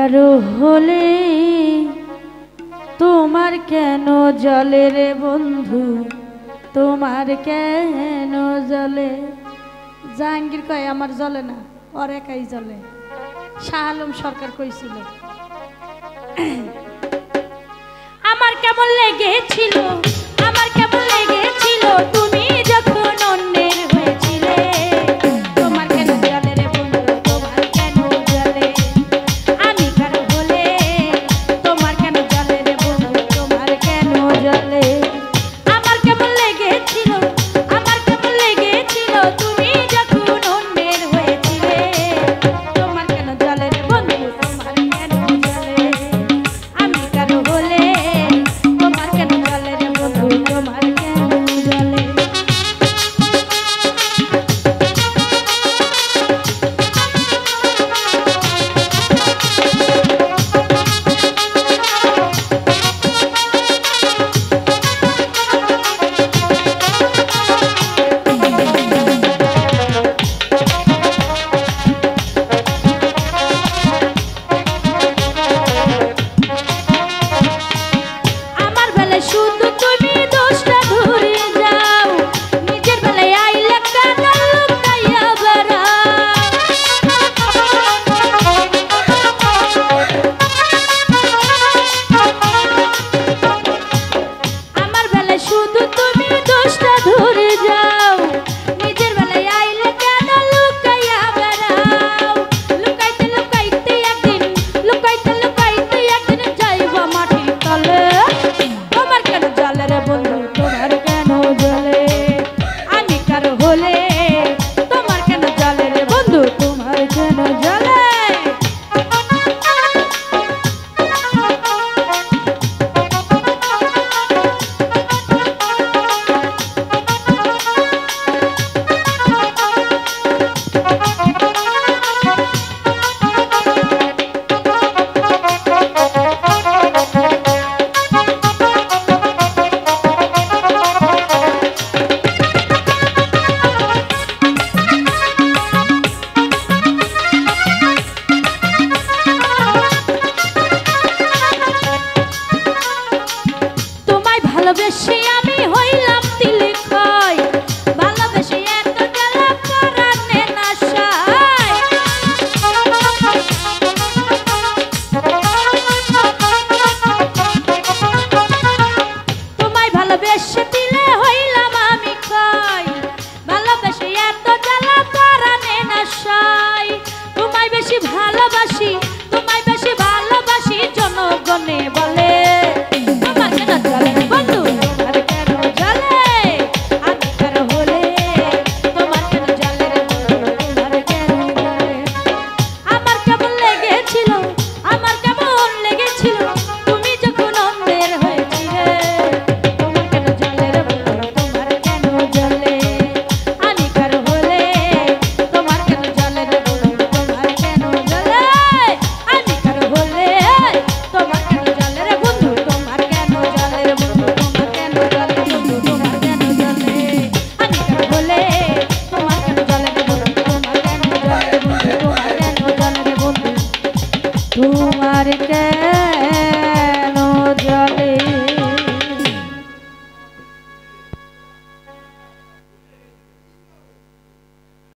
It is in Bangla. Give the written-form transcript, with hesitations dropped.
কারো হলে তোমার কেন জ্বলে রে বন্ধু, তোমার কেন জ্বলে? জাহাঙ্গীর কয় আমার জ্বলে না, ওর একাই জ্বলে। শাহ আলম সরকার কইছিল আমার কেমন লেগেছিল, আমার কেমন লেগেছিল তুমি যখন অন্যের হয়েছিলে। তোমার কেন জ্বলে রে বন্ধু, তোমার কেন জ্বলে? আমি কারো হলে তোমার কেন জ্বলে রে বন্ধু, তোমার কেন জ্বলে? আমার কেমন লেগেছিল, আমার কেমন লেগেছিল তুমি যখন অন্যের হয়েছিলে। তোমার কেন জ্বলে রে বন্ধু, তোমার কেন জ্বলে? আমি কারো হলে তোমার কেন জ্বলে রে বন্ধু, তোমার কেন জ্বলে? আমার বেলা শুধু তুমি দোষটা ধরে যাও, নিজের বেলায় আইলে কেন লুকাইয়া বেড়াও? আমার বেলা শুধু তুমি দোষটা ধরে যাও, নিজের বেলায় আইলে কেন লুকাইয়া বেড়াও? লুকাইতে লুকাইতে একদিন, লুকাইতে লুকাইতে একদিন যাইবা মাটির তলে। তোমার কেন জ্বলে রে বন্ধু, তোমার কেন জ্বলে? আমি কারো হলে তোমার কেন জ্বলে রে বন্ধু, তোমার কেন জ্বলে? তোমায় ভালোবেসে আমি হইলাম তিলক্ষয়, ভালোবেসে এত জ্বালা পরাণে নাশায়। তোমায় ভালোবেসে দিলে হইলাম আমি ক্ষয়, ভালোবেসে এত জ্বালা পরাণে নাশায়। তোমায় বেশি ভালোবাসি, তোমায় বেশি ভালোবাসি জনগণে বলে। তোমার কেন জ্বলে রে বন্ধু, তোমার কেন জ্বলে? আমি কারো হলে তোমার কেন জ্বলে রে বন্ধু, তোমার কেন জ্বলে? আমার কেমন লেগেছিল, আমার কেমন লেগেছিল তুমি যখন অন্যের হয়েছিলে। তোমার কেন জ্বলে রে বন্ধু, তোমার কেন জ্বলে? আমি কারো হলে তোমার কেন জ্বলে রে বন্ধু, তোমার কেন জ্বলে? আমি কারো হলে তোমার কেন জ্বলে রে বন্ধু, তোমার কেন জ্বলে রে বন্ধু, তোমার কেন জ্বলে বন্ধু, তোমার কেন জ্বলে? আমি কারো হলে তোমার কেন জ্বলে রে বন্ধু, তোমার কেন জ্বলে রে বন্ধু, তোমার কেন জ্বলে রে বন্ধু, তোমার কেন জ্বলে?